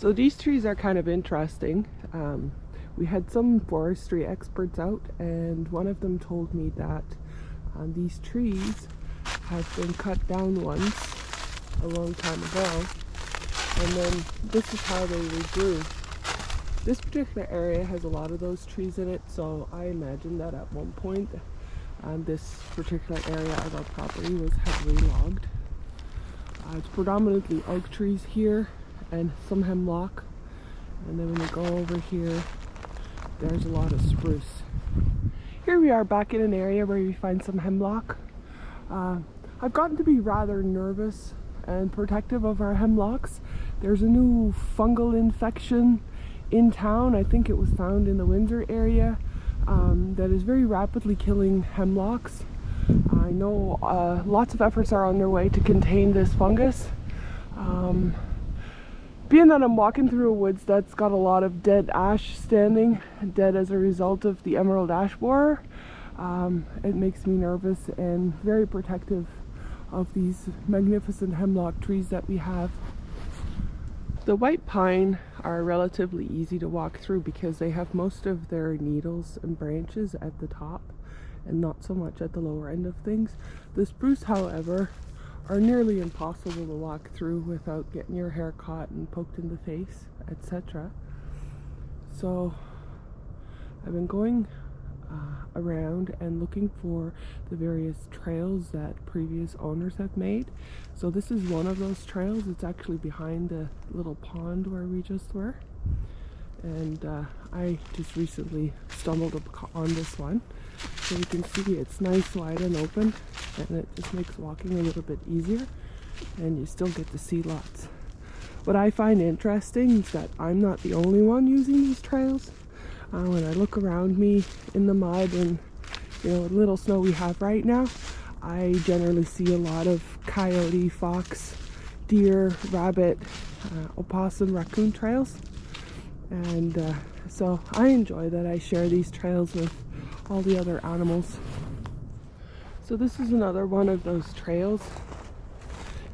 So these trees are kind of interesting. We had some forestry experts out, and one of them told me that these trees have been cut down once a long time ago, and then this is how they regrew. This particular area has a lot of those trees in it, so I imagine that at one point this particular area of our property was heavily logged. It's predominantly oak trees here and some hemlock, and then when you go over here there's a lot of spruce. Here we are back in an area where we find some hemlock. I've gotten to be rather nervous and protective of our hemlocks. There's a new fungal infection in town, I think it was found in the Windsor area, that is very rapidly killing hemlocks. I know lots of efforts are on their way to contain this fungus. Being that I'm walking through a woods that's got a lot of dead ash standing, dead as a result of the emerald ash borer, it makes me nervous and very protective of these magnificent hemlock trees that we have. The white pine are relatively easy to walk through because they have most of their needles and branches at the top and not so much at the lower end of things. The spruce, however, are nearly impossible to walk through without getting your hair caught and poked in the face, etc. So I've been going around and looking for the various trails that previous owners have made. So this is one of those trails. It's actually behind the little pond where we just were, and I just recently stumbled on this one. So you can see it's nice, wide and open, and it just makes walking a little bit easier, and you still get to see lots. What I find interesting is that I'm not the only one using these trails. When I look around me in the mud and the little snow we have right now, I generally see a lot of coyote, fox, deer, rabbit, opossum, raccoon trails, and so I enjoy that I share these trails with all the other animals. So this is another one of those trails.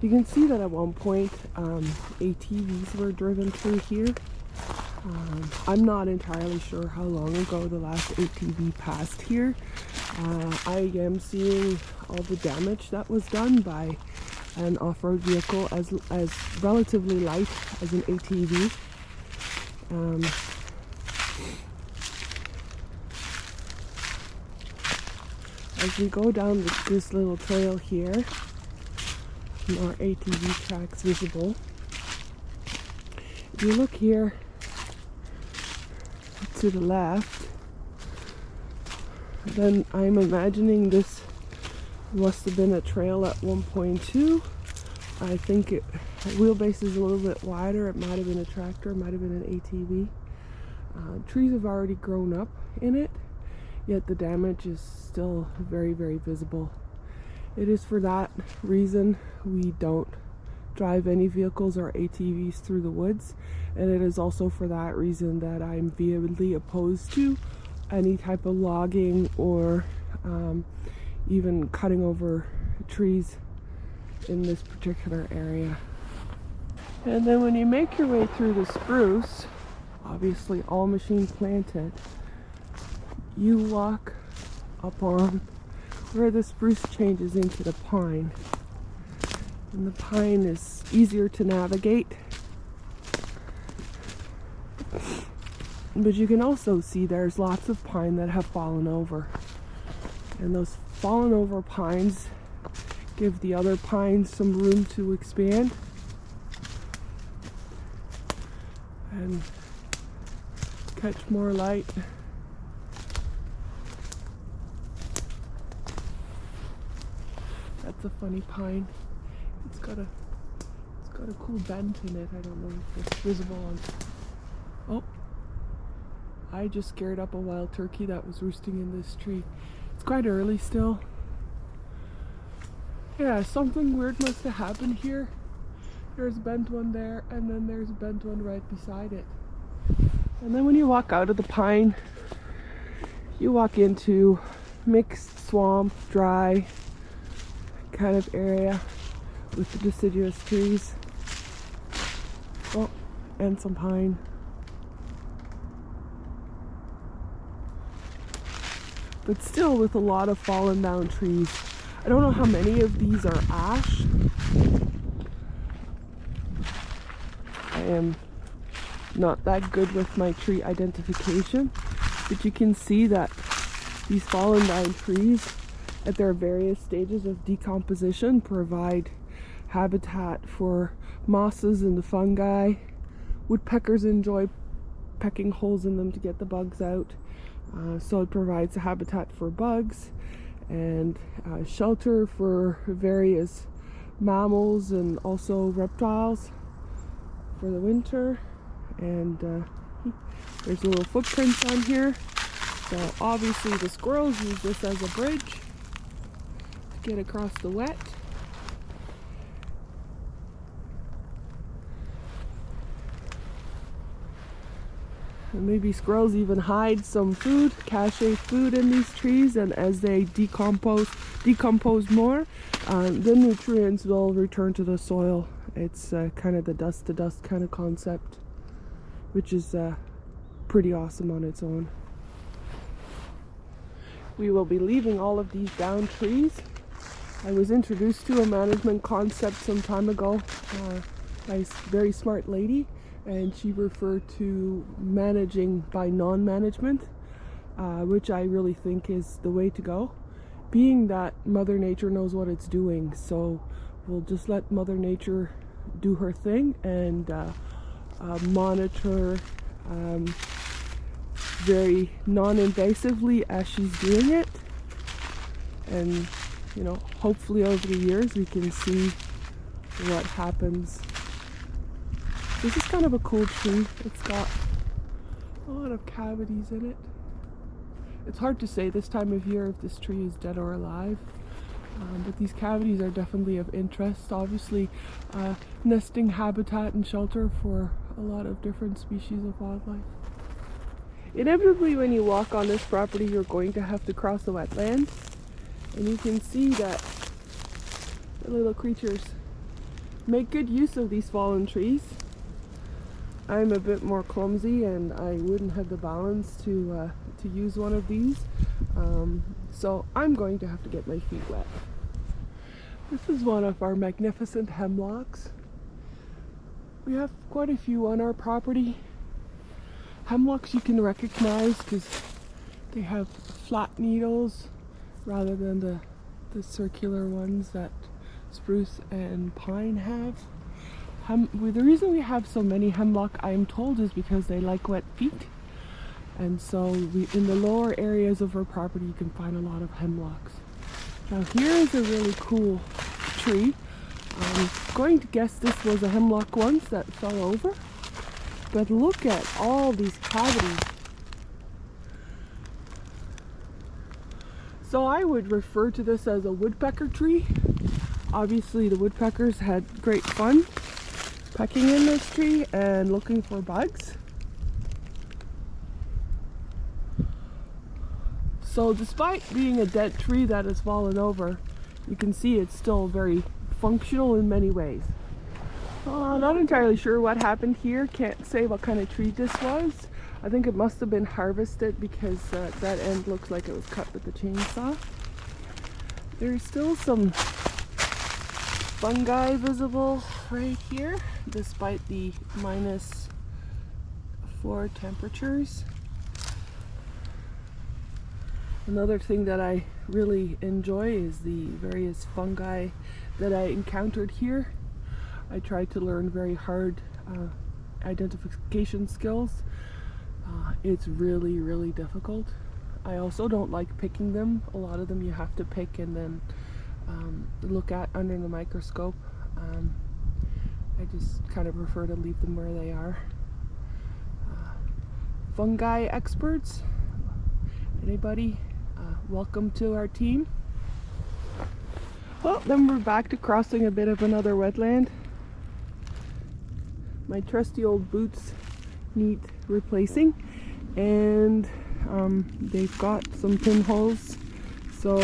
You can see that at one point ATVs were driven through here. I'm not entirely sure how long ago the last ATV passed here. I am seeing all the damage that was done by an off-road vehicle as relatively light as an ATV. As we go down this little trail here, more ATV tracks visible. If you look here to the left, then I'm imagining this must have been a trail at one point too. I think the wheelbase is a little bit wider. It might have been a tractor, it might have been an ATV. Trees have already grown up in it, yet the damage is still very, very visible. It is for that reason we don't drive any vehicles or ATVs through the woods, and it is also for that reason that I'm vehemently opposed to any type of logging or even cutting over trees in this particular area. And then when you make your way through the spruce, obviously all machine planted, you walk up on where the spruce changes into the pine. And the pine is easier to navigate. But you can also see there's lots of pine that have fallen over. And those fallen over pines give the other pines some room to expand and catch more light. That's a funny pine. It's got a cool bend in it. I don't know if it's visible on. Oh, I just scared up a wild turkey that was roosting in this tree. It's quite early still. Yeah, something weird must have happened here. There's a bent one there, and then there's a bent one right beside it. And then when you walk out of the pine, you walk into mixed swamp, dry kind of area with the deciduous trees. Oh, and some pine. But still with a lot of fallen down trees. I don't know how many of these are ash. I am not that good with my tree identification, but you can see that these fallen down trees at their various stages of decomposition provide habitat for mosses and the fungi. Woodpeckers enjoy pecking holes in them to get the bugs out. So it provides a habitat for bugs and shelter for various mammals and also reptiles for the winter. And there's little footprints on here. So obviously the squirrels use this as a bridge to get across the wet. And maybe squirrels even hide some food, cache food in these trees, and as they decompose more, the nutrients will return to the soil. It's kind of the dust to dust kind of concept, which is pretty awesome on its own. We will be leaving all of these down trees. I was introduced to a management concept some time ago by a very smart lady, and she referred to managing by non-management, which I really think is the way to go, being that Mother Nature knows what it's doing. So we'll just let Mother Nature do her thing and monitor very non-invasively as she's doing it. And you know, hopefully over the years we can see what happens. This is kind of a cool tree. It's got a lot of cavities in it. It's hard to say this time of year if this tree is dead or alive, but these cavities are definitely of interest. Obviously, nesting habitat and shelter for a lot of different species of wildlife. Inevitably, when you walk on this property, you're going to have to cross the wetland, and you can see that the little creatures make good use of these fallen trees. I'm a bit more clumsy and I wouldn't have the balance to use one of these, so I'm going to have to get my feet wet. This is one of our magnificent hemlocks. We have quite a few on our property. Hemlocks you can recognize because they have flat needles rather than the circular ones that spruce and pine have. The reason we have so many hemlock, I am told, is because they like wet feet. And so in the lower areas of our property, you can find a lot of hemlocks. Now here is a really cool tree. I'm going to guess this was a hemlock once that fell over. But look at all these cavities. So I would refer to this as a woodpecker tree. Obviously the woodpeckers had great fun pecking in this tree and looking for bugs. So despite being a dead tree that has fallen over, you can see it's still very functional in many ways. Not entirely sure what happened here. Can't say what kind of tree this was. I think it must have been harvested because that end looks like it was cut with the chainsaw. There's still some fungi visible right here despite the -4 temperatures. Another thing that I really enjoy is the various fungi that I encountered here. I tried to learn very hard identification skills. It's really difficult. I also don't like picking them. A lot of them you have to pick and then look at under the microscope. I just kind of prefer to leave them where they are. Fungi experts, anybody? Welcome to our team. Well, then we're back to crossing a bit of another wetland. My trusty old boots need replacing, and they've got some pinholes, so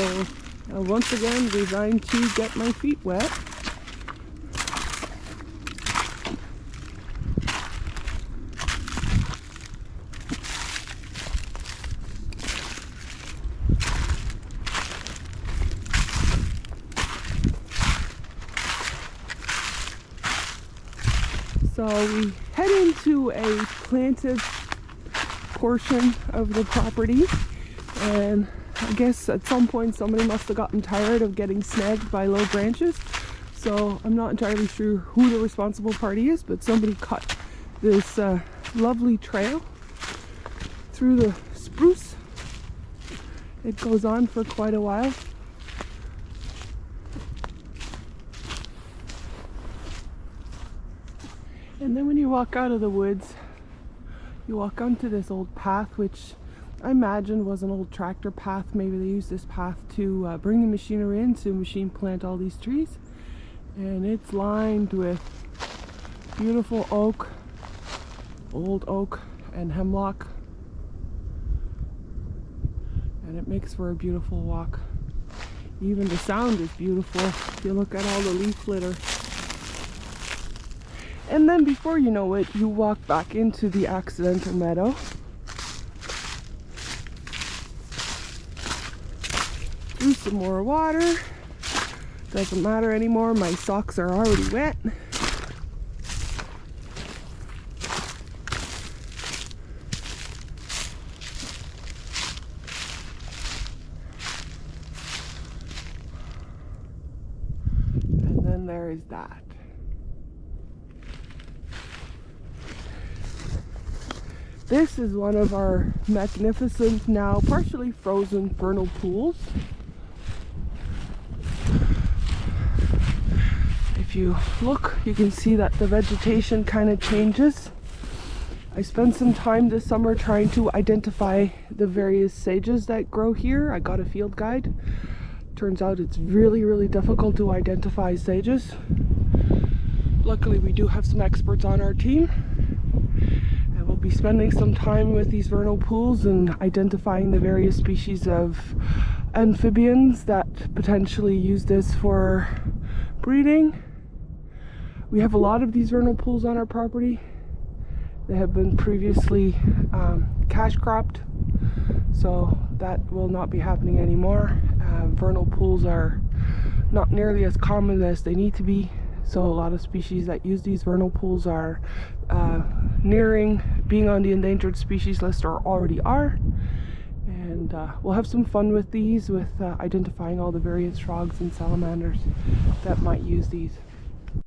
once again designed to get my feet wet. So we head into a planted portion of the property, and I guess at some point somebody must have gotten tired of getting snagged by low branches. So I'm not entirely sure who the responsible party is, but somebody cut this lovely trail through the spruce. It goes on for quite a while. And then when you walk out of the woods, you walk onto this old path, which I imagine was an old tractor path. Maybe they used this path to bring the machinery in to machine plant all these trees. And it's lined with beautiful oak, old oak and hemlock. And it makes for a beautiful walk. Even the sound is beautiful if you look at all the leaf litter. And then before you know it, you walk back into the accidental meadow. Through some more water. Doesn't matter anymore, my socks are already wet. And then there is that. This is one of our magnificent, now partially frozen vernal pools. If you look, you can see that the vegetation kind of changes. I spent some time this summer trying to identify the various sages that grow here. I got a field guide. Turns out it's really difficult to identify sages. Luckily we do have some experts on our team, and we'll be spending some time with these vernal pools and identifying the various species of amphibians that potentially use this for breeding. We have a lot of these vernal pools on our property. They have been previously cash cropped, so that will not be happening anymore. Vernal pools are not nearly as common as they need to be, so a lot of species that use these vernal pools are nearing being on the endangered species list, or already are. And we'll have some fun with these, with identifying all the various frogs and salamanders that might use these.